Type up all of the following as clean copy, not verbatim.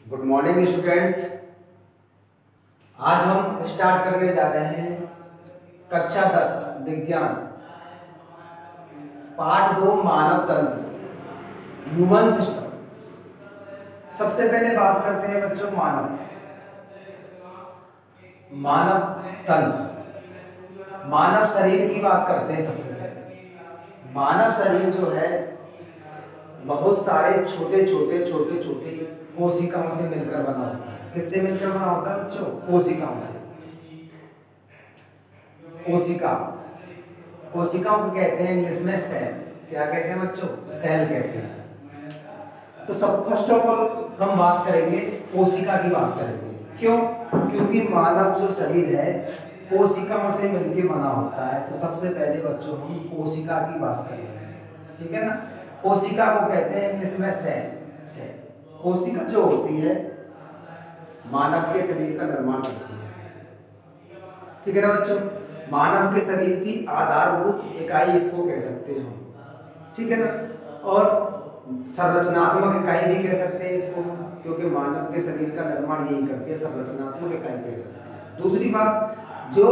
Good morning students. आज हम start करने जा रहे हैं कक्षा 10 विज्ञान पाठ 2 मानव तंत्र ह्यूमन सिस्टम। सबसे पहले बात करते हैं बच्चों मानव तंत्र, मानव शरीर की बात करते हैं। सबसे पहले मानव शरीर जो है बहुत सारे छोटे छोटे कोशिकाओं से मिलकर बना होता है। किससे मिलकर बना होता है बच्चों? कोशिकाओं से। कोशिकाओं को कहते हैं इंग्लिश में सेल। क्या कहते हैं बच्चों? सेल कहते हैं। तो सब फर्स्ट ऑफ ऑल हम बात करेंगे कोशिका की बात करेंगे। क्यों? क्योंकि मानव जो शरीर है कोशिकाओं से मिलकर बना होता है। तो सबसे पहले बच्चों हम कोशिका की बात करेंगे, ठीक है ना। कोशिका को कहते हैं इंग्लिश में सेल। कोशिका जो होती है मानव के शरीर का निर्माण करती है, ठीक है ना बच्चों। मानव के शरीर की आधारभूत इकाई इसको कह सकते हैं हम, ठीक है ना। और संरचनात्मक इकाई भी कह सकते हैं इसको हम, क्योंकि मानव के शरीर का निर्माण यही करती है, संरचनात्मक इकाई कह सकते हैं। दूसरी बात, जो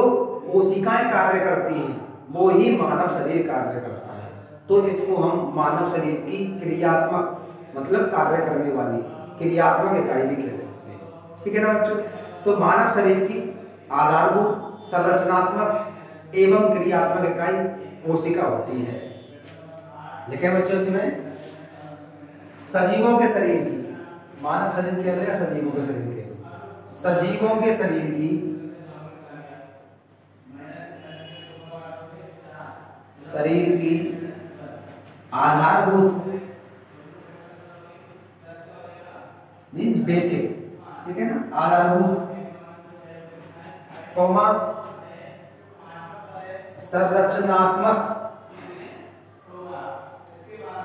कोशिकाएं कार्य करती हैं वो ही मानव शरीर कार्य करता है। तो इसको हम मानव शरीर की क्रियात्मक मतलब कार्य करने वाली क्रियात्मक इकाई भी कह सकते हैं, ठीक है ना बच्चों। तो मानव शरीर की आधारभूत संरचनात्मक एवं क्रियात्मक इकाई कोशिका होती है। लिखे बच्चों इसमें सजीवों के शरीर की, मानव शरीर के अलग सजीवों के शरीर के, सजीवों के शरीर की आधारभूत मीन्स बेसिक, ठीक है ना, आधारभूत कौमा संरचनात्मक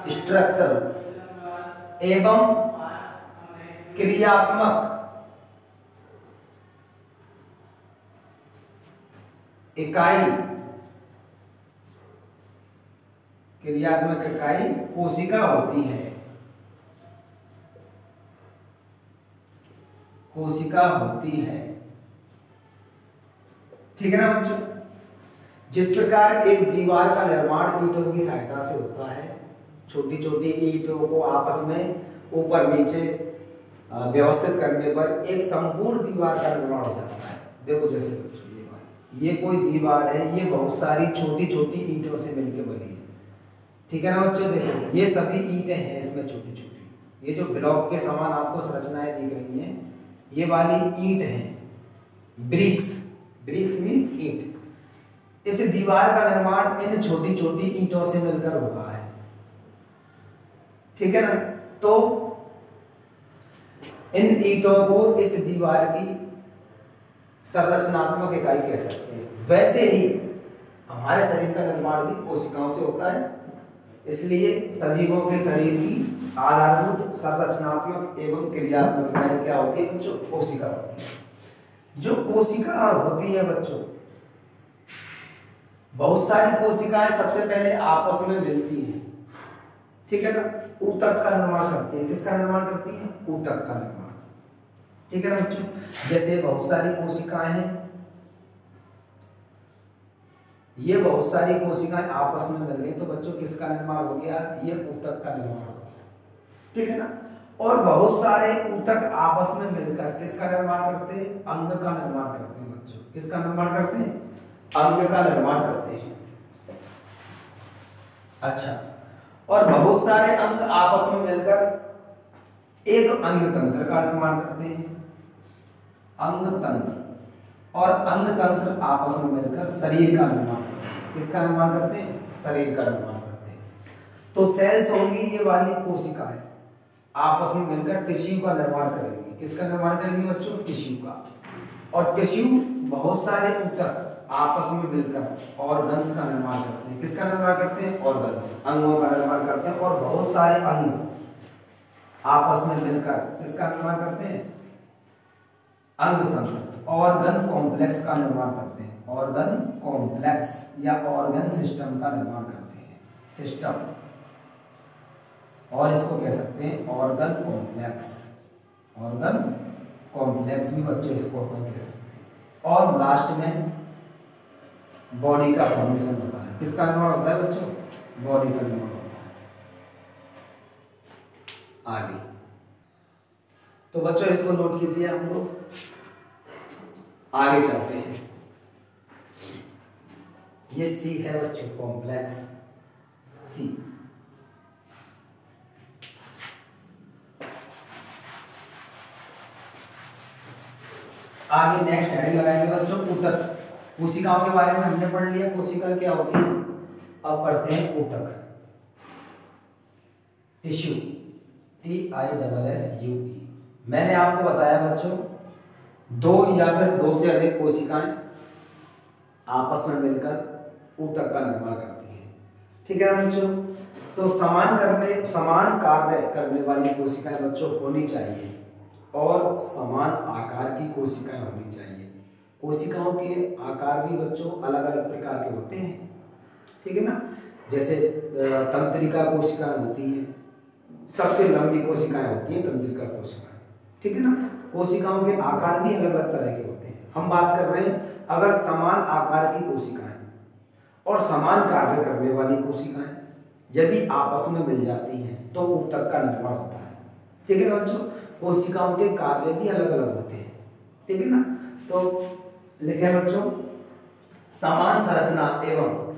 स्ट्रक्चर एवं क्रियात्मक इकाई कोशिका होती है। ठीक है ना बच्चों। जिस प्रकार एक दीवार का निर्माण ईंटों की सहायता से होता है, छोटी छोटी ईंटों को आपस में ऊपर नीचे व्यवस्थित करने पर एक संपूर्ण दीवार का निर्माण हो जाता है। देखो जैसे बच्चों ये कोई दीवार है, ये बहुत सारी छोटी छोटी ईंटों से मिलकर बनी है, ठीक है ना बच्चों। देखो ये सभी ईंटें हैं इसमें छोटी छोटी, ये जो ब्लॉक के समान आपको संरचनाएं दिख रही हैं ये वाली ईंट है। ब्रिक्स मीन्स ईंट। इस दीवार का निर्माण इन छोटी छोटी ईंटों से मिलकर हुआ है, ठीक है ना। तो इन ईंटों को इस दीवार की संरचनात्मक इकाई कह सकते हैं। वैसे ही हमारे शरीर का निर्माण भी कोशिकाओं से होता है, इसलिए सजीवों के शरीर की आधारभूत संरचनात्मक एवं क्रियात्मक इकाई क्या होती है बच्चों? कोशिका होती है। जो कोशिका होती है बच्चों, बहुत सारी कोशिकाएं सबसे पहले आपस में मिलती हैं, ठीक है ना। ऊतक का निर्माण करती है। किसका निर्माण करती है? ऊतक का निर्माण, ठीक है ना बच्चों। जैसे बहुत सारी कोशिकाएं हैं, ये बहुत सारी कोशिकाएं आपस में मिल गई तो बच्चों किसका निर्माण हो गया? ये ऊतक का निर्माण हो गया, ठीक है ना। और बहुत सारे ऊतक आपस में मिलकर किसका निर्माण करते हैं? अंग का निर्माण करते हैं बच्चों। किसका निर्माण करते हैं? अंग का निर्माण करते हैं। अच्छा, और बहुत सारे अंग आपस में मिलकर एक अंग तंत्र का निर्माण करते हैं, अंग तंत्र। और अंग तंत्र आपस में मिलकर शरीर का निर्माण करते हैं। किसका निर्माण करते हैं? शरीर का निर्माण करते हैं। तो सेल्स होंगी ये वाली कोशिकाएं, आपस में मिलकर टिश्यू का निर्माण करेंगे। किसका निर्माण करेंगे बच्चों? टिश्यू का। और टिश्यू बहुत सारे ऊतक आपस में मिलकर ऑर्गन्स का निर्माण करते हैं। किसका निर्माण करते हैं? ऑर्गन्स, अंगों का निर्माण करते हैं। और बहुत सारे अंग आपस में मिलकर किसका निर्माण करते हैं? अंग तंत्र, ऑर्गन कॉम्प्लेक्स का निर्माण करते हैं। ऑर्गन कॉम्प्लेक्स या ऑर्गन सिस्टम का निर्माण करते हैं। सिस्टम, और इसको कह सकते हैं ऑर्गन कॉम्प्लेक्स। ऑर्गन कॉम्प्लेक्स भी बच्चों इसको अपन कह सकते हैं। और लास्ट में बॉडी का फॉर्मेशन होता है। किसका निर्माण होता है बच्चों? बॉडी का निर्माण होता है। आगे तो बच्चों इसको नोट कीजिए आप लोग, आगे चलते हैं। ये सी है बच्चों, कॉम्प्लेक्स सी। आगे नेक्स्ट हेडिंग लगाएंगे बच्चों ऊतक। कोशिकाओं के बारे में हमने पढ़ लिया, कोशिका क्या होती है। अब पढ़ते हैं ऊतक, टिश्यू, TISSUE। मैंने आपको बताया बच्चों, दो या फिर दो से अधिक कोशिकाएं आपस में मिलकर ऊतक का निर्माण करती हैं। ठीक है बच्चों, तो समान कार्य करने वाली कोशिकाएं बच्चों होनी चाहिए और समान आकार की कोशिकाएं होनी चाहिए। कोशिकाओं के आकार भी बच्चों अलग अलग प्रकार के होते हैं, ठीक है ना। जैसे तंत्रिका कोशिकाएं होती हैं, सबसे लंबी कोशिकाएं होती हैं तंत्रिका कोशिकाएं, ठीक है ना। कोशिकाओं के आकार भी अलग अलग तरह के होते हैं। हम बात कर रहे हैं अगर समान आकार की कोशिकाएं और समान कार्य करने वाली कोशिकाएं यदि आपस में मिल जाती हैं तो ऊतक का निर्माण होता है, ठीक है ना बच्चों। कोशिकाओं के कार्य भी अलग अलग होते हैं, ठीक है ना। तो लिखे बच्चों, समान संरचना एवं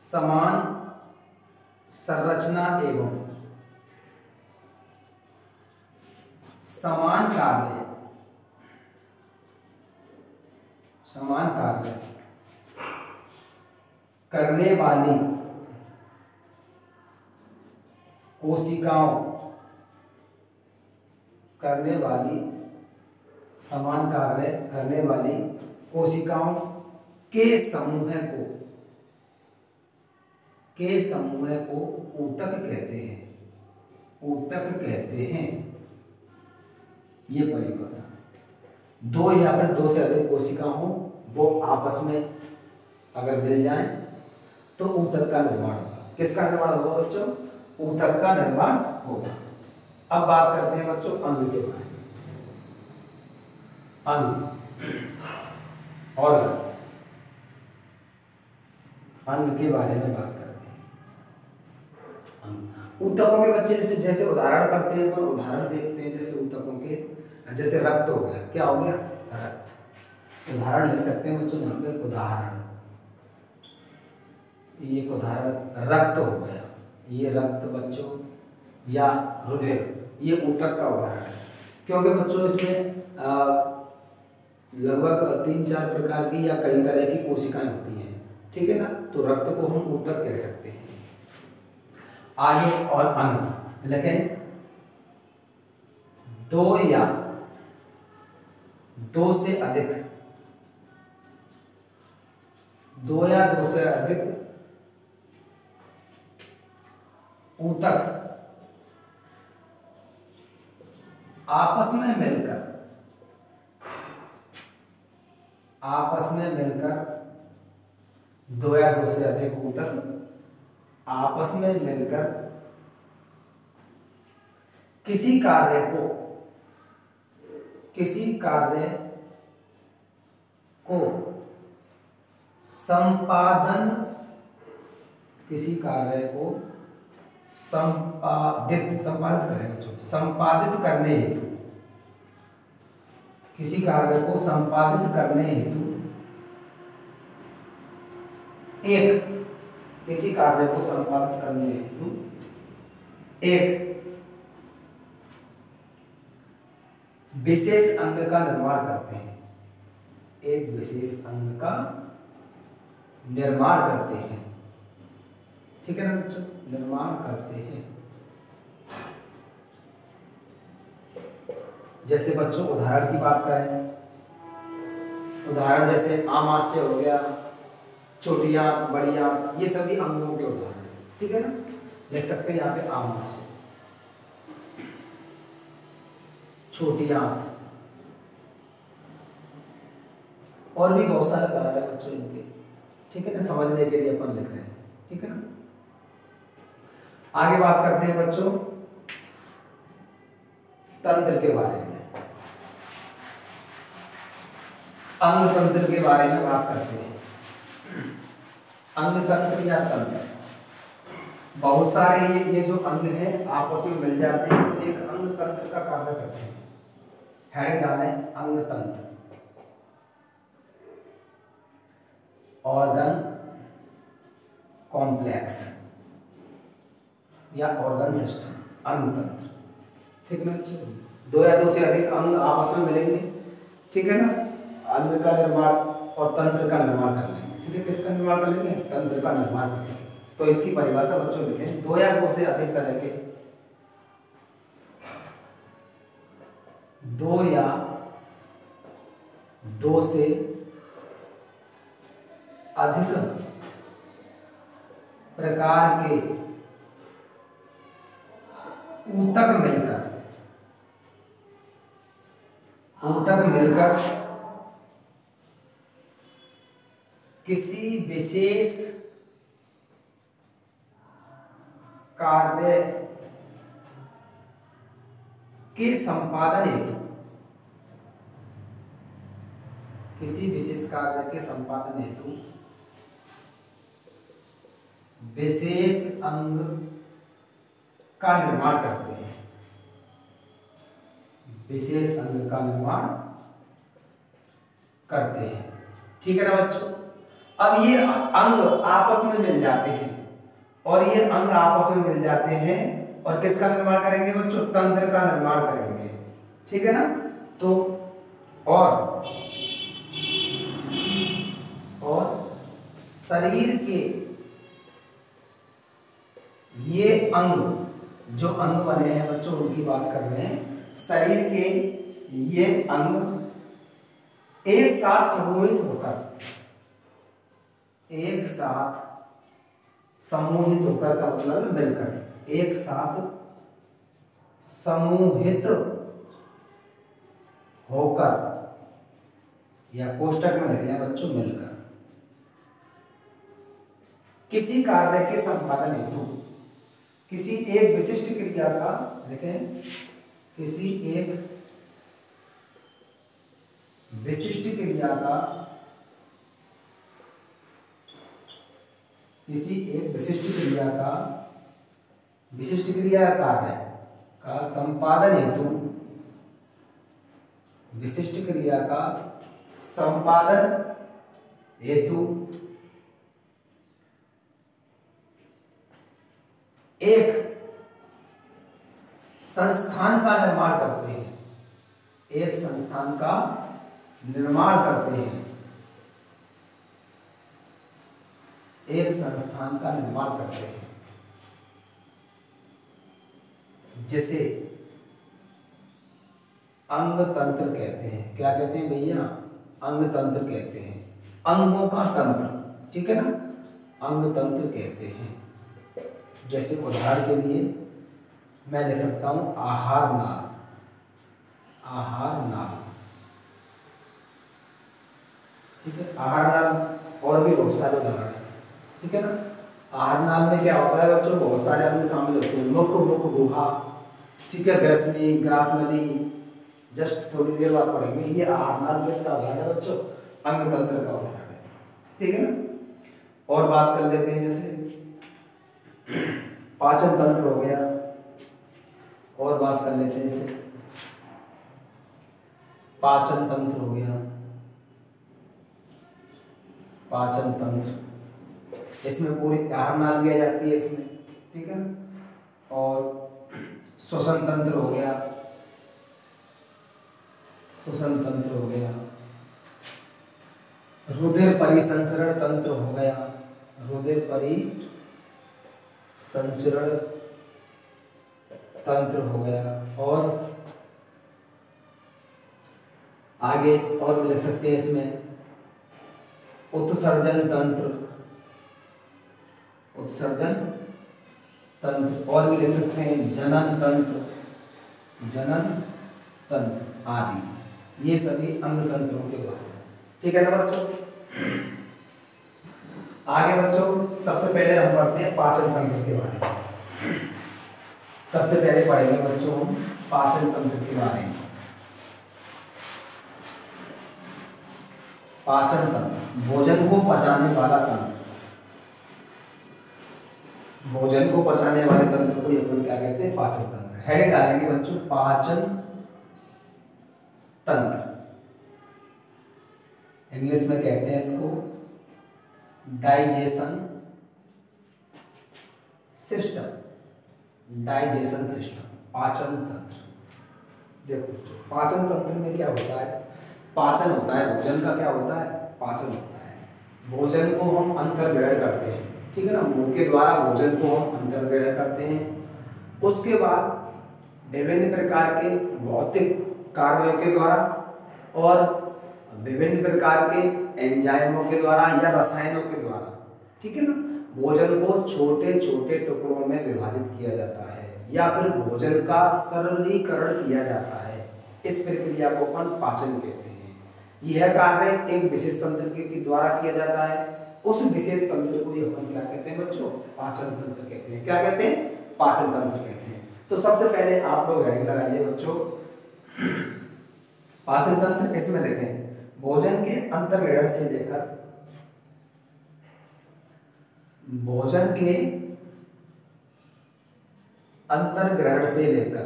समान कार्य करने वाली कोशिकाओं समान कार्य करने वाली कोशिकाओं के समूह को ऊतक कहते हैं। ये परिभाषा, दो या फिर दो से अधिक कोशिका हो, वो आपस में अगर मिल जाएं तो ऊतक का निर्माण होगा। किसका निर्माण होगा बच्चों? ऊतक का निर्माण होगा। अब बात करते हैं बच्चों अंग के बारे में। अंग के बारे में बात करते हैं। ऊतकों के बच्चे जैसे उदाहरण पढ़ते हैं, उदाहरण देखते हैं। जैसे ऊतकों के, जैसे रक्त हो गया, क्या हो गया? रक्त। उदाहरण लिख सकते हैं बच्चों यहाँ पे, उदाहरण। ये एक उदाहरण रक्त हो गया, ये रक्त बच्चों, या रुधिर, ये ऊतक का उदाहरण है। क्योंकि बच्चों इसमें लगभग 3-4 प्रकार की या कई तरह की कोशिकाएं होती हैं, ठीक है ना। तो रक्त को हम ऊतक कह सकते हैं। आगे और अंग लिखें, दो या दो से अधिक ऊतक आपस में मिलकर दो या दो से अधिक ऊतक आपस में मिलकर किसी कार्य को संपादित करने हेतु किसी कार्य को संपादित करने हेतु एक विशेष अंग का निर्माण करते हैं। एक विशेष अंग का निर्माण करते हैं, ठीक है ना बच्चों, निर्माण करते हैं। जैसे बच्चों उदाहरण की बात करें, उदाहरण जैसे आमाशय हो गया, छोटी आंत, बड़ी आंत, ये सभी अंगों के उदाहरण हैं, ठीक है ना। देख सकते हैं यहाँ पे आमाशय, छोटी आंत, और भी बहुत सारे उदाहरण है बच्चों इनके, ठीक है ना। समझने के लिए अपन लिख रहे हैं, ठीक है ना। आगे बात करते हैं बच्चों तंत्र के बारे में, अंग तंत्र के बारे में बात करते हैं। अंग तंत्र या तंत्र, बहुत सारे ये जो अंग हैं आपस में मिल जाते हैं तो एक अंग तंत्र का कार्य करते हैं। हेडिंग डालें अंग तंत्र, ऑर्गन कॉम्प्लेक्स या ऑर्गन सिस्टम, अंग तंत्र। ठीक है, दो या दो से अधिक अंग आपस में मिलेंगे, ठीक है ना, अंग का निर्माण और तंत्र का निर्माण कर लेंगे। ठीक है, किसका निर्माण कर लेंगे? तंत्र का निर्माण कर लेंगे। तो इसकी परिभाषा बच्चों लिखें, दो या दो से अधिक तरह के, दो या दो से अधिक प्रकार के ऊतक मिलकर किसी विशेष कार्य के संपादन हेतु, किसी विशेष कार्य के संपादन हेतु विशेष अंग का निर्माण करते हैं, विशेष अंग का निर्माण करते हैं। ठीक है ना बच्चों, अब ये अंग आपस में मिल जाते हैं और ये अंग आपस में मिल जाते हैं और किसका निर्माण करेंगे बच्चों? तंत्र का निर्माण करेंगे। ठीक है ना, तो और शरीर के ये अंग, जो अंग बने हैं बच्चों उनकी बात कर रहे हैं, शरीर के ये अंग एक साथ समूहित होकर, एक साथ समूहित होकर का मतलब मिलकर, एक साथ समूहित होकर या कोष्टक में लिख लें बच्चों मिलकर, किसी कार्य के संपादन हेतु, किसी एक विशिष्ट क्रिया का, देखें किसी एक विशिष्ट क्रिया का, किसी एक विशिष्ट क्रिया का, विशिष्ट क्रिया कार्य का संपादन हेतु, विशिष्ट क्रिया का संपादन हेतु एक संस्थान का निर्माण करते हैं, एक संस्थान का निर्माण करते हैं, एक संस्थान का निर्माण करते हैं, जिसे अंग तंत्र कहते हैं। क्या कहते हैं भैया? अंग तंत्र कहते हैं, अंगों का तंत्र। ठीक है ना, अंग तंत्र कहते हैं। जैसे उदाहरण के लिए मैं लिख सकता हूं आहार नाल, आहार नाल। ठीक है, आहार नाल और भी बहुत सारे उदाहरण हैं। ठीक है ना, आहार नाल में क्या होता है बच्चों? बहुत सारे अंग शामिल होते हैं, मुख गुहा, ठीक है, ग्रसनी, ग्रासनली, जस्ट थोड़ी देर बाद पढ़ेंगे। ये आहार नाल किसका उदाहरण है बच्चों? अंग तंत्र का उदाहरण है। ठीक है ना, और बात कर लेते हैं, जैसे पाचन तंत्र हो गया, और बात कर लेते हैं जैसे पाचन तंत्र हो गया, पाचन तंत्र, इसमें पूरी आहार नाल भी आ जाती है इसमें। ठीक है ना, और श्वसन तंत्र हो गया, श्वसन तंत्र हो गया, रुधिर परिसंचरण तंत्र हो गया, रुधिर परिसंचरण तंत्र हो गया, और आगे और भी लिख सकते हैं इसमें उत्सर्जन तंत्र, उत्सर्जन तंत्र, और भी लिख सकते हैं जनन तंत्र, जनन तंत्र आदि। ये सभी अंग तंत्रों के उदाहरण हैं। ठीक है ना बच्चों, आगे बच्चों सबसे पहले हम पढ़ते हैं पाचन तंत्र के बारे में। सबसे पहले पढ़ेंगे बच्चों हम पाचन तंत्र के बारे में। पाचन तंत्र भोजन को पचाने वाला तंत्र, भोजन को पचाने वाले तंत्र को अपन क्या कहते हैं? पाचन तंत्र। हेडिंग डालेंगे बच्चों पाचन तंत्र, इंग्लिश में कहते हैं इसको डाइजेशन सिस्टम। डाइजेशन सिस्टम, पाचन तंत्र। देखो पाचन तंत्र में क्या होता है? पाचन होता है भोजन का, क्या होता है? पाचन होता है। भोजन को हम अंतर्ग्रहण करते हैं, ठीक है ना, मुंह के द्वारा भोजन को हम अंतर्ग्रहण करते हैं। उसके बाद विभिन्न प्रकार के भौतिक कार्यों के द्वारा और विभिन्न प्रकार के एंजाइमों के द्वारा या रसायनों के द्वारा, ठीक है ना, भोजन को छोटे छोटे टुकड़ों में विभाजित किया जाता है या फिर भोजन का सरलीकरण किया जाता है। इस प्रक्रिया को अपन पाचन कहते हैं। यह कार्य एक विशेष तंत्र के द्वारा किया जाता है। उस विशेष तंत्र को अपन क्या कहते हैं बच्चों? पाचन तंत्र कहते हैं। क्या कहते हैं? पाचन तंत्र कहते हैं। तो सबसे पहले आप लोग हेडिंग लगाइए बच्चों पाचन तंत्र। इसमें देखें भोजन के अंतर्ग्रहण से लेकर, भोजन के अंतर्ग्रहण से लेकर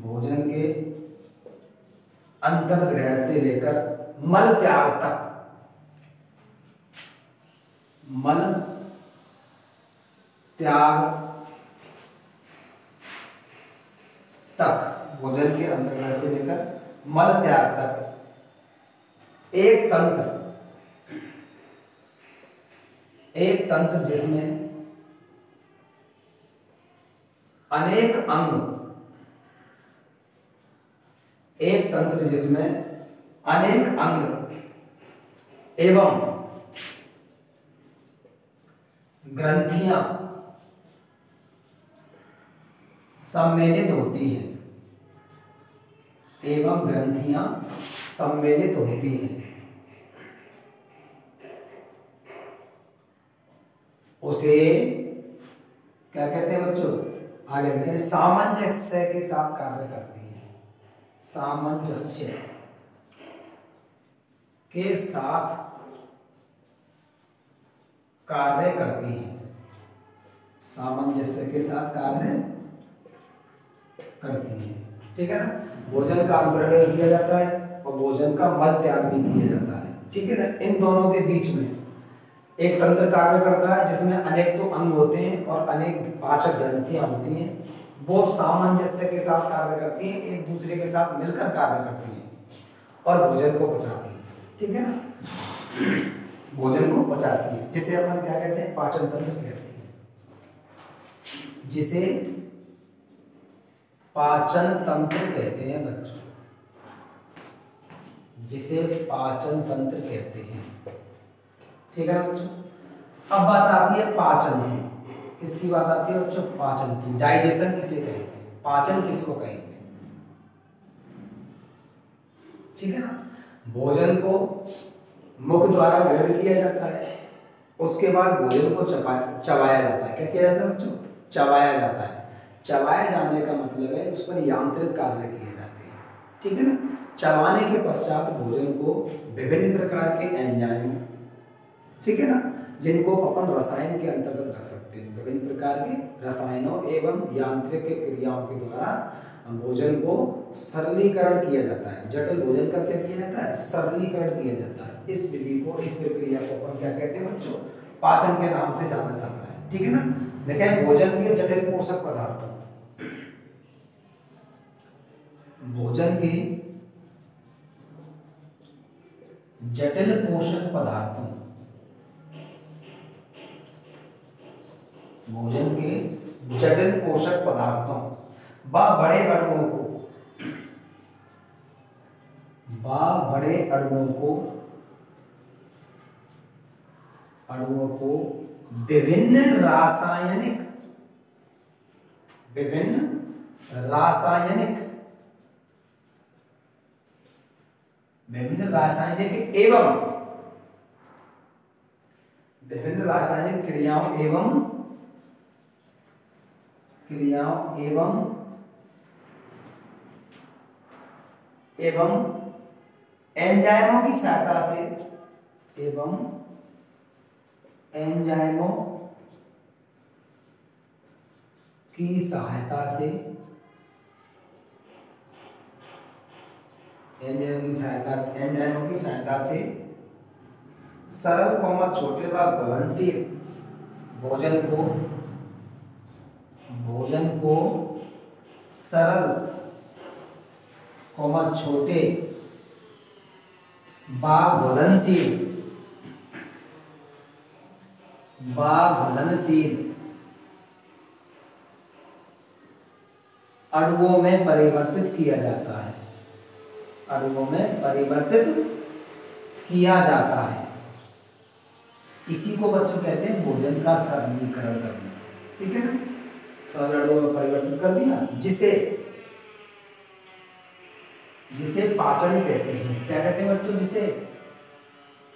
भोजन के अंतर्ग्रहण से लेकर मल त्याग तक, मल त्याग तक, भोजन के अंतर्ग्रहण से लेकर मल त्याग तक एक तंत्र जिसमें अनेक अंग, एक तंत्र जिसमें अनेक अंग एवं ग्रंथियां सम्मिलित होती हैं, एवं ग्रंथियां सम्मिलित होती हैं, उसे क्या कहते हैं बच्चों? आगे देखें सामंजस्य के साथ कार्य करती है। सामंजस्य के साथ कार्य करती है। सामंजस्य के साथ कार्य करती है, ठीक है ना। भोजन का अंतर्ग्रहण किया जाता है और भोजन का मल त्याग भी किया जाता है, ठीक है ना। इन दोनों के बीच में एक तंत्र कार्य करता है जिसमें अनेक तो अंग होते हैं और अनेक पाचक ग्रंथियां होती हैं। वो सामंजस्य के साथ कार्य करती हैं, एक दूसरे के साथ मिलकर कार्य करती हैं और भोजन को पचाती हैं, ठीक है ना। भोजन को पचाती है, जिसे अपन क्या कहते हैं? पाचन तंत्र कहते हैं। जिसे पाचन तंत्र कहते हैं बच्चों, जिसे पाचन तंत्र कहते हैं, ठीक है ना बच्चों। अब बात आती है पाचन की। किसकी बात आती है बच्चों? पाचन की। डाइजेशन किसे कहेंगे? पाचन किसको कहेंगे? ठीक है ना। भोजन को मुख द्वारा ग्रहण किया जाता है, उसके बाद भोजन को चबाया जाता है। क्या किया जाता है बच्चों? चबाया जाता है। चबाए जाने का मतलब है उस पर यांत्रिक कार्य किए जाते हैं, ठीक है ना। चबाने के पश्चात भोजन को विभिन्न प्रकार के एंजाइम, ठीक है ना, जिनको अपन रसायन के अंतर्गत रख सकते हैं, विभिन्न प्रकार के रसायनों एवं यांत्रिक क्रियाओं के द्वारा भोजन को सरलीकरण किया जाता है। जटिल भोजन का क्या किया जाता है? सरलीकरण किया जाता है। इस विधि को, इस प्रक्रिया को अपन क्या कहते हैं बच्चों? पाचन के नाम से जाना जाता है, ठीक है ना। लेकिन भोजन के जटिल पोषक पदार्थों, भोजन के जटिल पोषक पदार्थों, भोजन के जटिल पोषक पदार्थों व बड़े अणुओं को, विभिन्न रासायनिक क्रियाओं एवं क्रियाओं एवं एंजाइमों की सहायता से एंजाइमों की सहायता से सरल छोटे व घुलनशील भोजन को सरल छोटे व घुलनशील अणुओं में परिवर्तित किया जाता है। इसी को बच्चों कहते हैं भोजन का सरलीकरण करना। ठीक है ना, सरल अणुओं में परिवर्तित कर दिया, जिसे पाचन कहते हैं। क्या कहते हैं बच्चों? जिसे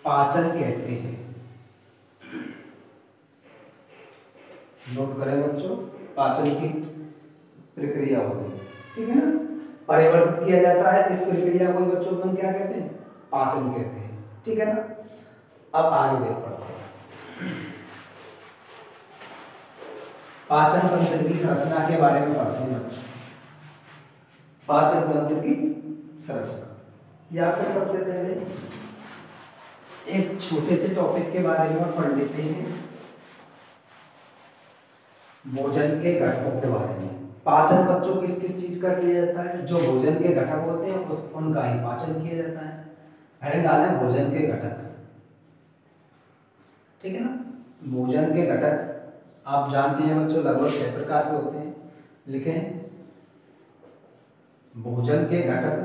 पाचन कहते हैं। नोट करें बच्चों, पाचन की प्रक्रिया हो गई। ठीक है ना, परिवर्तित किया जाता है, इस प्रक्रिया को बच्चों हम क्या कहते हैं? पाचन कहते हैं। ठीक है ना, अब आगे देख पढ़ते हैं। पाचन तंत्र की संरचना के बारे में पढ़ते हैं बच्चों। पाचन तंत्र की संरचना, या फिर सबसे पहले एक छोटे से टॉपिक के बारे में पढ़ लेते हैं, भोजन के घटकों के बारे में। पाचन बच्चों किस किस चीज का किया जाता है? जो भोजन के घटक होते हैं उनका ही पाचन किया जाता है। हेडिंग डालें भोजन के घटक। ठीक है ना, भोजन के घटक आप जानते हैं बच्चों, लगभग 6 प्रकार के होते हैं। लिखें, भोजन के घटक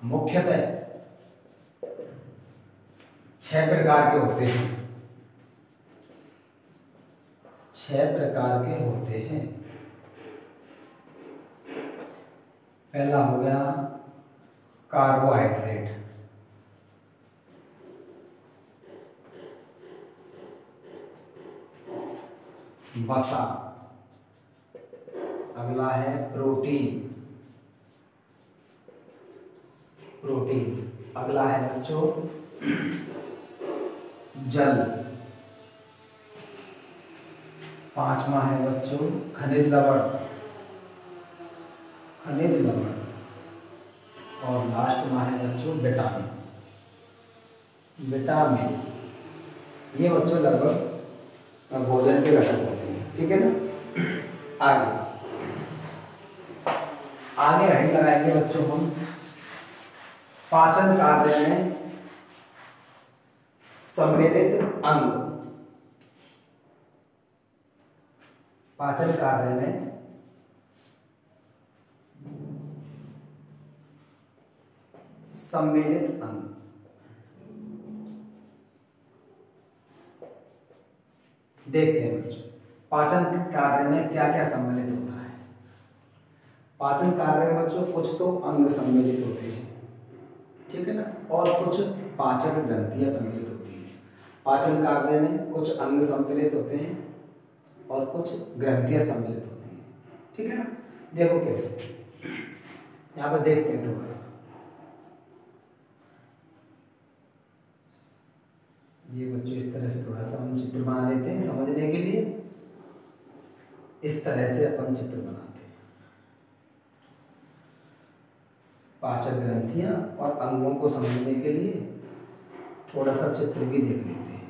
मुख्यतः 6 प्रकार के होते हैं। 6 प्रकार के होते हैं। पहला हो गया कार्बोहाइड्रेट, वसा। अगला है प्रोटीन। अगला है बच्चों जल। 5वां है बच्चों खनिज लवण। और लास्ट में है बच्चों विटामिन। ये बच्चों लगभग भोजन के घटक होते हैं। ठीक है ना, आगे हेडिंग लगाएंगे बच्चों हम पाचन कार्य में सम्मिलित अंग। पाचन कार्य में सम्मिलित अंग। देखते हैं बच्चों, पाचन कार्य में क्या क्या सम्मिलित होता है। पाचन कार्य में बच्चों कुछ तो अंग सम्मिलित होते हैं। ठीक है ना, और कुछ पाचक ग्रंथियां सम्मिलित होती हैं। पाचन कार्य में कुछ अंग सम्मिलित होते हैं और कुछ ग्रंथियां सम्मिलित होती हैं। ठीक है ना, देखो कैसे, यहाँ पर देखते हैं थोड़ा सा। ये बच्चों इस तरह से थोड़ा सा हम चित्र बना लेते हैं समझने के लिए। इस तरह से अपन चित्र बनाते हैं। पाचक ग्रंथियां और अंगों को समझने के लिए थोड़ा सा चित्र भी देख लेते हैं।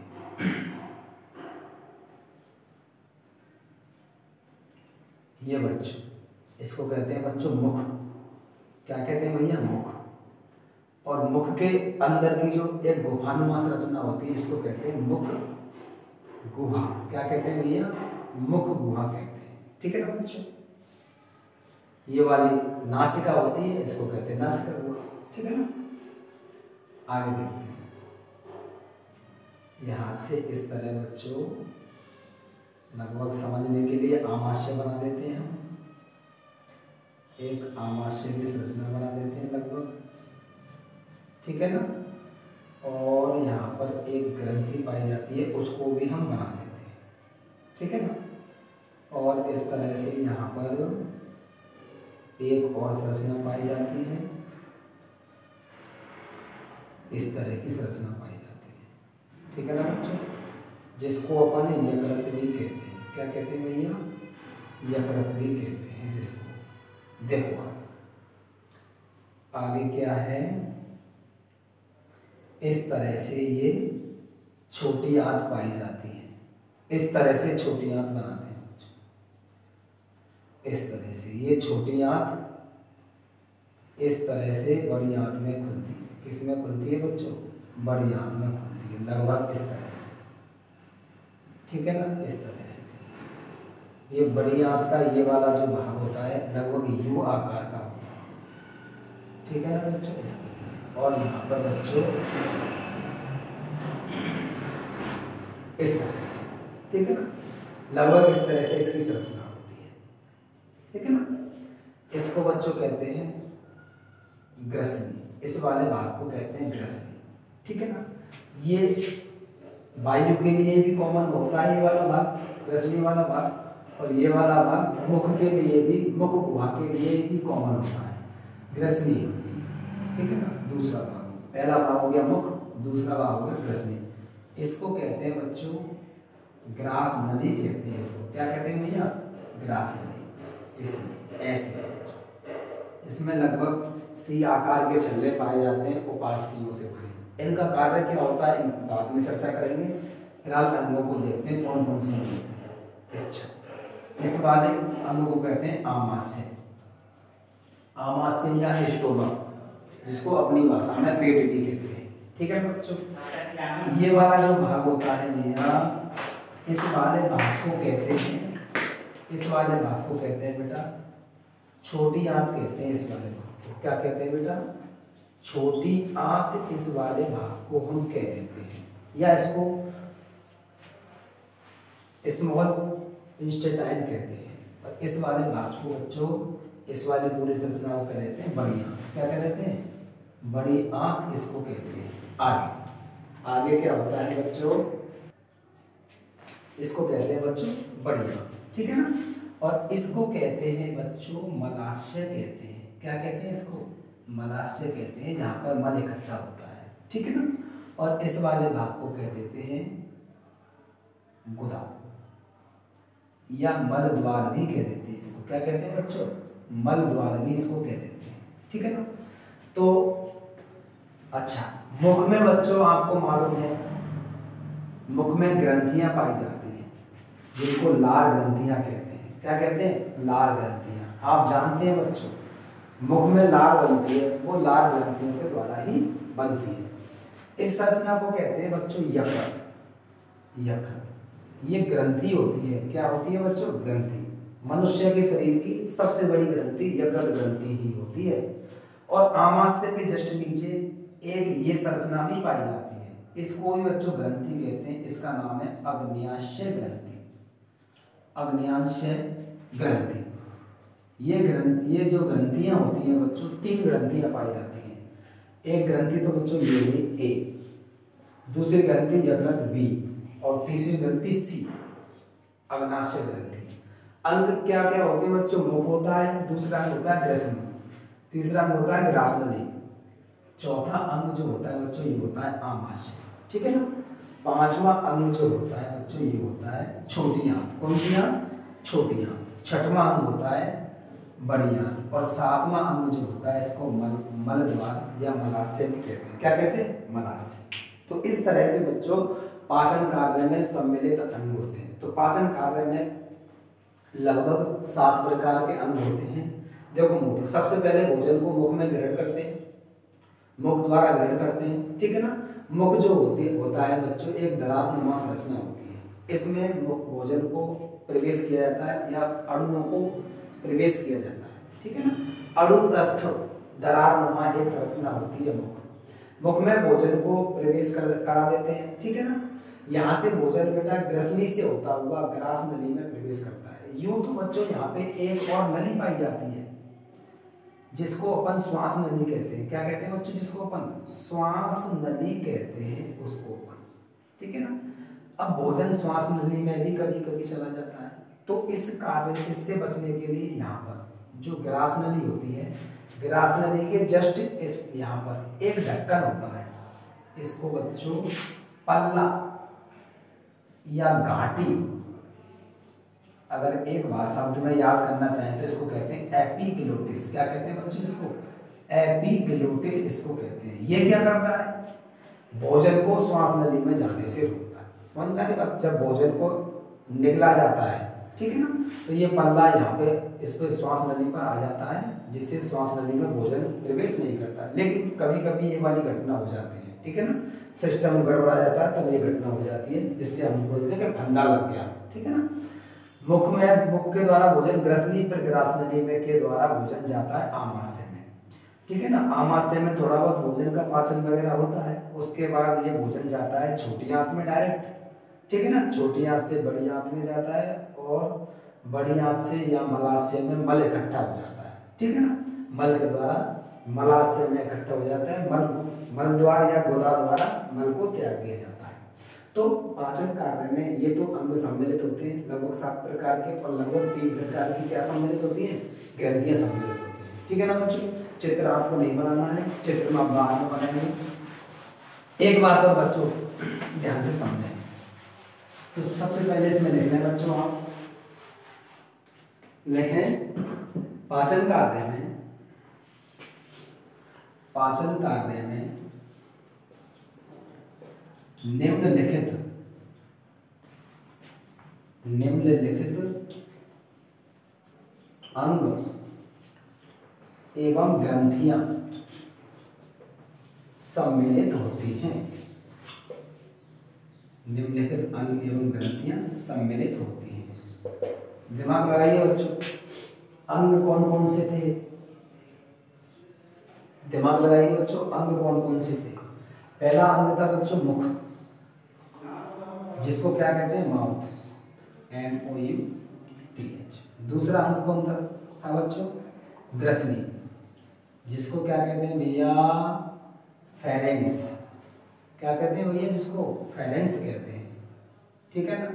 ये बच्चों, इसको कहते हैं बच्चों मुख। क्या कहते हैं भैया? मुख। और मुख के अंदर की जो एक गुफानुमा संरचना होती है, इसको कहते हैं मुख गुहा। क्या कहते हैं भैया? मुख गुहा कहते हैं। ठीक है ना बच्चों, ये वाली नासिका होती है, इसको कहते हैं नासिका गुहा। ठीक है ना, आगे देखते हैं। यहाँ से इस तरह बच्चों लगभग समझने के लिए आमाशय बना देते हैं हम। एक आमाशय की संरचना बना देते हैं लगभग। ठीक है ना, और यहाँ पर एक ग्रंथि पाई जाती है, उसको भी हम बना देते हैं। ठीक है ना, और इस तरह से यहाँ पर एक और संरचना पाई जाती है, इस तरह की संरचना पाई जाती है। ठीक है ना बच्चों, जिसको अपन यकृत भी कहते हैं। क्या कहते हैं भैया? यकृत भी कहते हैं जिसको। देखो आगे क्या है, इस तरह से ये छोटी आंत पाई जाती है, इस तरह से छोटी आंत बनाते हैं बच्चों। इस तरह से ये छोटी आंत इस तरह से बड़ी आंत में खुलती है। किस में खुलती है बच्चों? बड़ी आंत में खुलती है, लगभग इस तरह से। ठीक है ना, इस तरह से ये बड़ी आंत का ये वाला जो भाग होता है लगभग यू आकार का होता है। ठीक है ना बच्चों, इस तरह से। और यहाँ पर बच्चों इस तरह से, ठीक है ना, लगभग इस तरह से इसकी संरचना होती है। ठीक है ना, इसको बच्चों कहते हैं ग्रसनी। इस वाले भाग को कहते हैं ग्रसनी। ठीक है ना, ये वायु के लिए भी कॉमन होता है, ये वाला भाग ग्रसनी वाला भाग, और ये वाला भाग मुख के लिए भी, मुख गुहा के लिए भी कॉमन होता है, ग्रसनी होती है। ठीक है ना, दूसरा भाग, पहला भाग हो गया मुख, दूसरा भाग हो गया ग्रसनी। इसको कहते हैं बच्चों ग्रास नली कहते हैं। इसको क्या कहते हैं भैया? ग्रास नली। इसमें ऐसे इसमें लगभग सी आकार के छल्ले पाए जाते हैं, उपास्थियों से भरे। इनका कार्य क्या होता है इनको बाद में चर्चा करेंगे। फिलहाल अंगों को देखते हैं कौन कौन से होते हैं। इस वाले अंग को कहते हैं आमाशय। आमाशय या स्टोमा, जिसको अपनी भाषा में पेट भी कहते हैं। ठीक है बच्चों, ये वाला जो भाग होता है मेरा, इस वाले भाग को कहते हैं, इस वाले भाग को कहते हैं बेटा छोटी आंत कहते हैं। इस वाले भाग को क्या कहते हैं बेटा? छोटी आंत। इस वाले भाग को हम कह देते हैं, या इसको स्मॉल इंस्टेटाइन कहते हैं। और इस वाले भाग को बच्चों, इस वाली पूरी संरचना को कह देते हैं बड़ी आंत। क्या कह देते हैं? बड़ी आंत इसको कहते हैं। आगे क्या होता है बच्चों? इसको कहते हैं बच्चों बड़ी आंत। ठीक है ना, और इसको कहते हैं बच्चों मलाशय कहते हैं। क्या कहते हैं इसको? मलाशय कहते हैं, जहाँ पर मल इकट्ठा होता है। ठीक है ना, और इस वाले भाग को कह देते हैं गुदा, या मल द्वार भी कह देते हैं इसको। क्या कहते हैं बच्चों? मल द्वार भी इसको कह देते हैं। ठीक है ना, तो अच्छा, मुख में बच्चों आपको मालूम है मुख में ग्रंथियां पाई जाती हैं, जिनको लार ग्रंथियां कहते हैं। क्या कहते हैं? लार ग्रंथियां। आप जानते हैं बच्चों, मुख में लार बनती है, वो लार ग्रंथियों के द्वारा ही बनती है। इस संरचना को कहते हैं बच्चों यकृत। यकृत ये ग्रंथि होती है। क्या होती है बच्चों? ग्रंथि। मनुष्य के शरीर की सबसे बड़ी ग्रंथि यकृत ग्रंथि ही होती है। और आमाशय के जस्ट नीचे एक ये संरचना भी पाई जाती है, इसको भी बच्चों ग्रंथि कहते हैं। इसका नाम है अग्न्याशय ग्रंथि। अग्न्याशय ग्रंथि। ये जो ग्रंथियां होती हैं बच्चों, 3 ग्रंथियां पाई जाती हैं। एक ग्रंथि तो बच्चों ये हुई ए, दूसरी ग्रंथि यकृत बी, और तीसरी ग्रंथि सी, अग्न्याशय ग्रंथि। अंग क्या क्या होते हैं बच्चों? मुख होता है, दूसरा अंग होता है ग्रसनी, तीसरा अंग होता है ग्रासनली, चौथा अंग जो होता है बच्चों ये होता है आमाशय। ठीक है ना, 5वां अंग जो होता है बच्चों ये होता है छोटी आंत। कौन सी आंत? छोटी आंत। 6वां अंग होता है बड़ी आंत, और 7वां अंग जो होता है इसको मल द्वार या मलाशय कहते हैं। क्या कहते हैं? मलाशय। तो इस तरह से बच्चों पाचन कार्य में सम्मिलित अंग होते हैं। तो पाचन कार्य में लगभग 7 प्रकार के अंग होते हैं। देखो मुख, सबसे पहले भोजन को मुख में ग्रहण करते हैं, मुख द्वारा ग्रहण करते हैं। ठीक है ना, मुख जो होता है बच्चों एक दरारनुमा संरचना होती है। इसमें भोजन को प्रवेश किया जाता है या अणुओं को प्रवेश किया जाता है। ठीक है ना, अणुप्रस्थ दरारनुमा एक संरचना होती है मुख। मुख में भोजन को प्रवेश करा देते हैं। ठीक है ना, यहाँ से भोजन बेटा ग्रसनी से होता हुआ ग्रास नली में प्रवेश करता है। यूं तो बच्चों यहाँ पे एक और नली पाई जाती है जिसको अपन श्वास नली कहते हैं। क्या कहते हैं बच्चों? जिसको अपन श्वास नली कहते हैं, उसको अपन। ठीक है ना, अब भोजन श्वास नली में भी कभी कभी चला जाता है, तो इस कार्य इससे बचने के लिए यहाँ पर जो ग्रास नली होती है, ग्रास नली के जस्ट इस यहाँ पर एक ढक्कन होता है, इसको बच्चों पल्ला या घाटी, अगर एक बात शब्द में याद करना चाहें तो इसको कहते हैं एपिग्लोटिस। क्या कहते हैं बच्चों इसको? एपिग्लोटिस इसको कहते हैं। ये क्या करता है? भोजन को श्वास नली में जाने से रोकता है। समझ में आ रही बात? जब भोजन को निगला जाता है, ठीक है ना, तो ये पल्ला यहाँ पे इस पे श्वास नली पर आ जाता है, जिससे श्वास नली में भोजन प्रवेश नहीं करता। लेकिन कभी कभी ये वाली घटना हो जाती है, ठीक है ना, सिस्टम गड़बड़ा जाता है, तब ये घटना हो जाती है, जिससे हम बोलते हैं कि फंदा लग गया, ठीक है ना। मुख के द्वारा भोजन ग्रसनी पर ग्रास नली में के द्वारा भोजन जाता है आमाशय में, ठीक है ना। आमाशय में थोड़ा बहुत भोजन का पाचन वगैरह होता है, उसके बाद ये भोजन जाता है छोटी आंत में डायरेक्ट, ठीक है ना। छोटी आंत से बड़ी आंत में जाता है और बड़ी आंत से या मलाशय में मल इकट्ठा हो जाता है, ठीक है ना। मल के द्वारा मलाशय में इकट्ठा हो जाता है, मल द्वार या गोदा द्वारा मल को त्याग दिया जाता है। तो पाचन कार्य में ये तो अंग सम्मिलित होते हैं, लगभग 7 प्रकार के, और लगभग 3 प्रकार की क्या सम्मिलित होती है? ग्रंथियां सम्मिलित होती हैं, ठीक है ना बच्चों। चित्र आपको नहीं बनाना है, चित्र में आप बाद में बनाएंगे। एक बात और बच्चों ध्यान से समझें, तो सबसे पहले इसमें लिख लें बच्चों, आप लिखें पाचन कार्य में निम्नलिखित अंग एवं ग्रंथियां सम्मिलित होती हैं। निम्नलिखित अंग एवं ग्रंथियां सम्मिलित होती हैं। दिमाग लगाइए बच्चों, अंग कौन कौन से थे? दिमाग लगाइए बच्चों, अंग कौन कौन से थे? पहला अंग था बच्चों मुख, जिसको क्या कहते हैं? Mouth, MOUTH। दूसरा अंग कौन था बच्चों? ग्रसनी, जिसको क्या कहते हैं भैया? फेरेंक्स। क्या कहते हैं भैया? जिसको फेरेंक्स कहते हैं, ठीक है ना।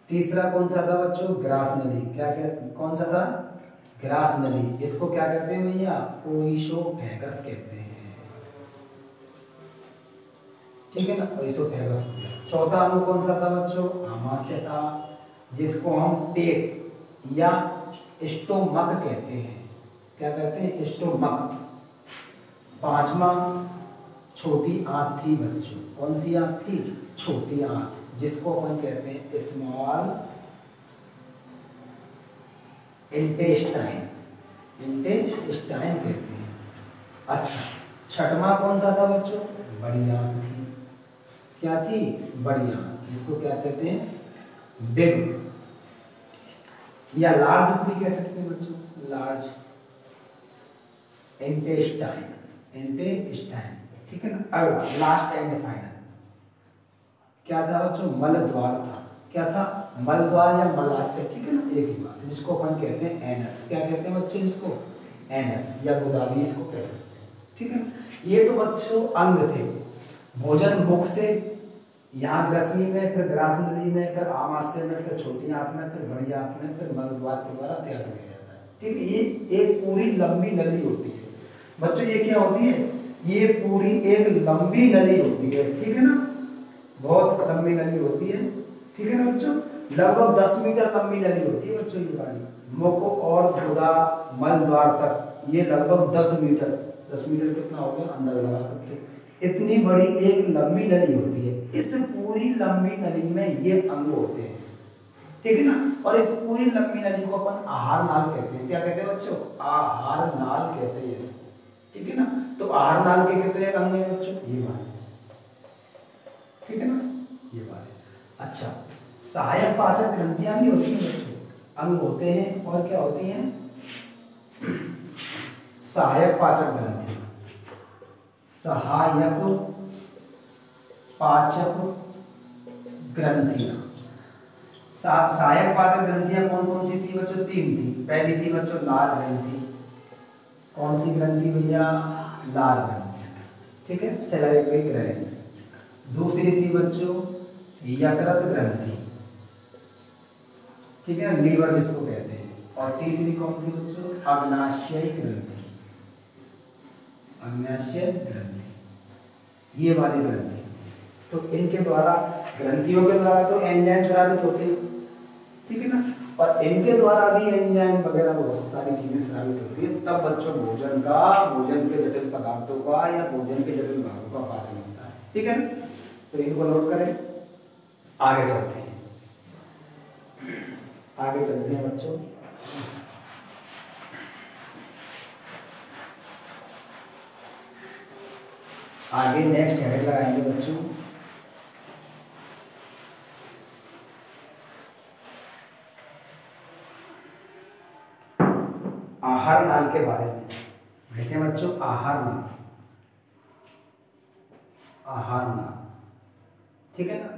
तीसरा कौन सा था बच्चों? ग्रास नली। क्या कहते, कौन सा था? ग्रास नली। इसको क्या कहते हैं भैया? ओइसोफेगस कहते हैं, ठीक है ना, ओइसोफेगस। चौथा अंग कौन सा था बच्चों? आमाशय था, जिसको हम पेट या स्टोमक कहते हैं। क्या कहते हैं? स्टोमक। पांचवा छोटी आंत थी बच्चों। कौन सी आंत थी? छोटी आंत, जिसको अपन कहते हैं स्मॉल इंटेस्टाइन कहते हैं। अच्छा, छठवां कौन सा था बच्चों? बड़ी आंत थी। क्या थी? बड़ी आंत, जिसको क्या कहते हैं? बिग या लार्ज भी कह सकते हैं बच्चों, लार्ज इंटेस्टाइन, ठीक है ना। अगला लास्ट एंड फाइनल क्या था बच्चों? मल द्वार था। क्या था? मल द्वार या मलाशय, ठीक है ना, एक ही बात, जिसको अपन कहते हैं एनस। क्या कहते हैं बच्चों? जिसको एनस या गोदावरी इसको कह सकते हैं, ठीक है ना। ये तो बच्चों अंग थे। भोजन मुख से यहाँ ग्रसनी में, फिर ग्रास नली में, फिर आमाशय में, फिर छोटी आंत में, फिर बड़ी आंत में, फिर मल द्वार के द्वारा त्याग किया जाता है, ठीक है। ये एक पूरी लंबी नली होती है बच्चों। ये क्या होती है? ये पूरी एक लंबी नली होती है, ठीक है ना, बहुत लंबी नली होती है, ठीक है ना बच्चों। लगभग 10 मीटर लंबी नली होती है बच्चों ये वाली। मुख और गुदा मल द्वार तक ये लगभग 10 मीटर, 10 मीटर कितना हो गया अंदाजा लगा सकते हैं। इतनी बड़ी एक लंबी नली होती है। इस पूरी लंबी नली में ये अंग होते हैं, ठीक है ना। और इस पूरी लंबी नली को अपन आहार नाल कहते हैं। क्या कहते हैं बच्चों? आहार नाल कहते हैं इसको, ठीक है ना। तो आहार नाल के कितने अंग हैं बच्चों? ये वाले, ठीक है ना, ये वाले। अच्छा, सहायक पाचन ग्रंथियां भी होती हैं बच्चों, अंग होते हैं। और क्या होती हैं? सहायक पाचक ग्रंथि, सहायक पाचक ग्रंथियां। सहायक पाचक ग्रंथियां कौन कौन सी थी बच्चों? 3 थी। पहली थी बच्चों लाल ग्रंथि। कौन सी ग्रंथि भैया? लाल ग्रंथि, ठीक है, सैलाइवरी ग्लैंड। दूसरी थी बच्चों यकृत ग्रंथि, ठीक है ना, लीवर जिसको कहते हैं। और तीसरी कौन थी बच्चों, अग्नाशयी ग्रंथि, अग्नाशय ग्रंथि, ये वाली ग्रंथि। तो इनके द्वारा, ग्रंथियों के द्वारा तो एंजाइम स्रावित होते हैं, ठीक है ना, और इनके द्वारा भी एंजाइम वगैरह बहुत सारी चीजें स्रावित होती है। तब बच्चों भोजन के जटिल पदार्थों का या भोजन के जटिल भागों का पाचन होता है, ठीक है ना। तो इनको नोट करें, आगे चलते हैं, आगे चलते हैं बच्चों। आगे नेक्स्ट हेड लगाएंगे बच्चों, आहार नाल के बारे में। देखें बच्चों, आहार नाल, आहार नाल, ठीक है ना,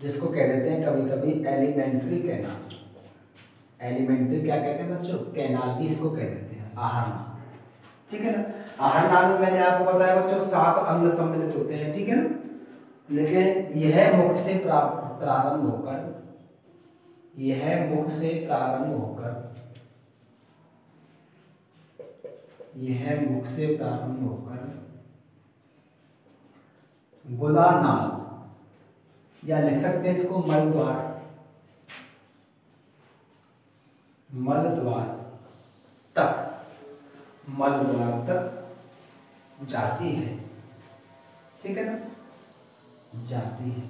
जिसको कह देते हैं कभी कभी एलिमेंट्री कैनाल। एलिमेंट्री क्या कहते हैं बच्चों, कैनाल भी इसको कह देते हैं, आहार नाल, ठीक है ना। आहार नाल में मैंने आपको बताया बच्चों 7 अंग सम्मिलित होते हैं, ठीक है ना। लेकिन यह मुख से प्रारंभ होकर, यह मुख से प्रारंभ होकर, यह मुख से प्रारंभ होकर गुदा नाल, या लिख सकते हैं इसको मल द्वार, मल द्वार तक, मल द्वार तक जाती है, ठीक है ना, जाती है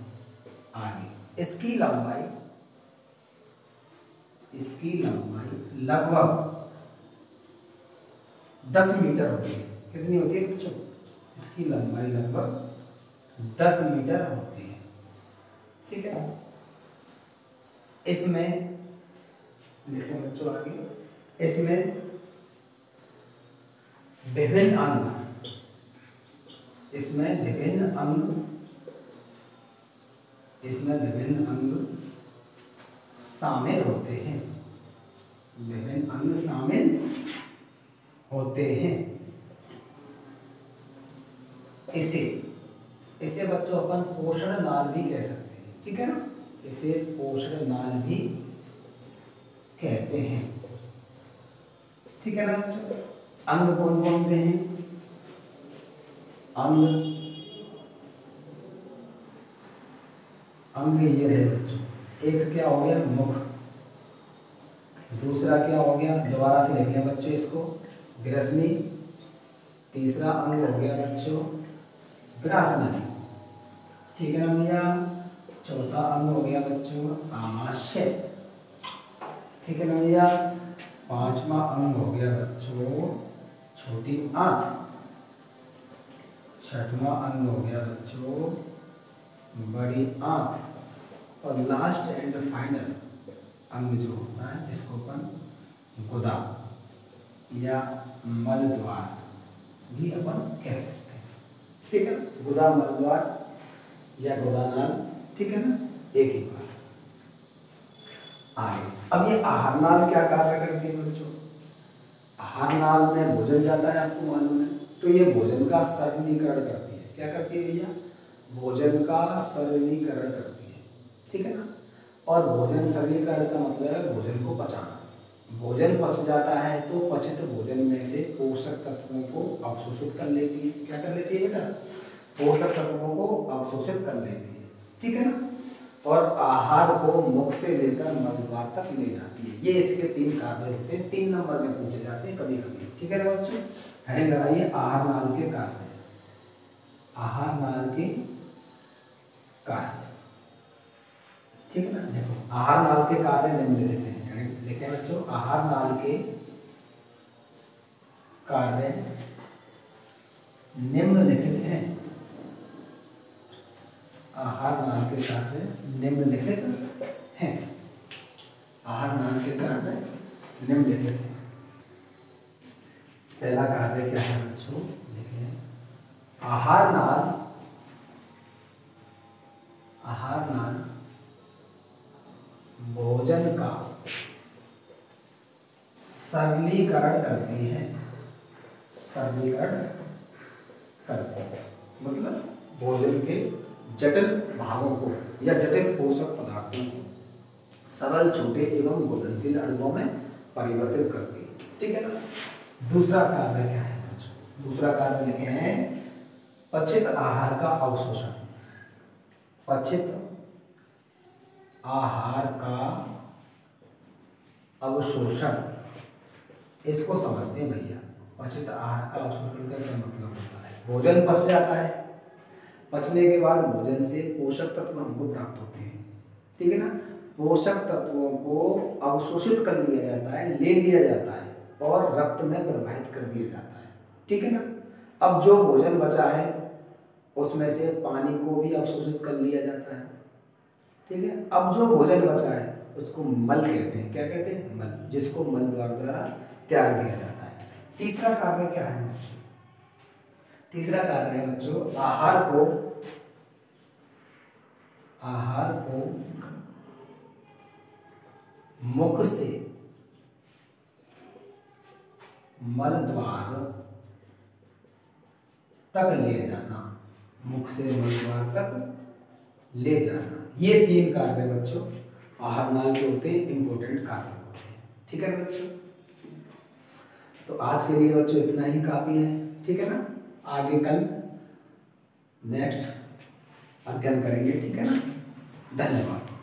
आगे। इसकी लंबाई, इसकी लंबाई लगभग 10 मीटर होती है। कितनी होती है बच्चों, इसकी लंबाई लगभग 10 मीटर होती है, ठीक है। इसमें लिखें बच्चों आगे, इसमें विभिन्न अंग, इसमें विभिन्न अंग, इसमें विभिन्न अंग शामिल होते हैं, विभिन्न अंग शामिल होते हैं। इसे बच्चों अपन पोषण नाल भी कह सकते हैं, ठीक है ना, इसे पोषण नाल भी कहते हैं, ठीक है ना बच्चों। अंग कौन कौन से हैं, अंग ये रहे बच्चों। एक क्या हो गया, मुख, दूसरा क्या हो गया, दोबारा से लिख लिया बच्चों इसको, ग्रसनी। तीसरा अंग हो गया बच्चों ग्रासनाली, ठीक है ना भैया। चौथा अंग हो गया बच्चों आमाशय, ठीक है ना भैया। पांचवा अंग हो गया बच्चों छोटी आंत। छठवां अंग हो गया बच्चों बड़ी आंत। और लास्ट एंड फाइनल अंग जो होता है जिसको अपन गुदा या मल द्वार भी अपन कह सकते हैं, ठीक है। गुदा मल द्वार या गुदानाल, ठीक है ना, एक ही बात। आगे अब ये आहार नाल क्या कार्य करती है बच्चों। आहार नाल में भोजन जाता है, आपको मालूम है। तो ये भोजन का सरलीकरण करती है। क्या करती है भैया, भोजन का सरलीकरण करती है, ठीक है ना। और भोजन सरलीकरण का मतलब है भोजन को पचाना। भोजन पच जाता है तो पचित भोजन में से पोषक तत्वों को अवशोषित कर लेती है। क्या कर लेती है बेटा, पोषक तत्वों को अवशोषित कर लेती है, ठीक है ना। और आहार को मुख से लेकर मलद्वार तक ले जाती है। ये इसके 3 कार्य होते हैं, 3 नंबर में पूछे जाते हैं कभी कभी, ठीक है ना बच्चों। हेडिंग लगाइए आहार नाल के कार्य, आहार नाल के कार्य, ठीक है ना। देखो आहार नाल के कार्य निम्नलिखित हैं, लिखे बच्चों आहार नाल के कार्य निम्नलिखित हैं। आहार नाल के कार्य निम्नलिखित हैं। आहार नाल के कार्य निम्नलिखित हैं। पहला कार्य क्या है बच्चों, देखिए आहार नाल, आहार नाल भोजन का सरलीकरण करती है। सरलीकरण करती है मतलब भोजन के जटिल भागों को या जटिल पोषक पदार्थों को सरल, छोटे एवं घुलनशील अणुओं में परिवर्तित करती है। ठीक है ना। दूसरा कार्य क्या है बच्चों? दूसरा कार्य लिखे हैं पचित आहार का अवशोषण। पचित आहार का अवशोषण, इसको समझते हैं भैया। पचित आहार का अवशोषण का क्या मतलब होता है? भोजन पच जाता है, पचने के बाद भोजन से पोषक तत्व हमको प्राप्त होते हैं। ठीक है ना। पोषक तत्वों को अवशोषित कर लिया जाता है, ले लिया जाता है और रक्त में प्रवाहित कर दिया जाता है। ठीक है ना। अब जो भोजन बचा है उसमें से पानी को भी अवशोषित कर लिया जाता है। ठीक है। अब जो भोजन बचा है उसको मल कहते हैं। क्या कहते हैं? मल, जिसको मल द्वारा त्याग दिया जाता है। तीसरा कार्य क्या है बच्चों? तीसरा कार्य है बच्चों आहार को मुख से मल द्वार तक ले जाना। मुख से मल द्वार तक ले जाना, ये 3 कार्य बच्चों आहार नाल के होते हैं, इंपॉर्टेंट कार्य होते हैं। ठीक है ना बच्चों। तो आज के लिए बच्चों इतना ही काफी है। ठीक है ना। आगे कल नेक्स्ट अध्ययन करेंगे। ठीक है ना। धन्यवाद।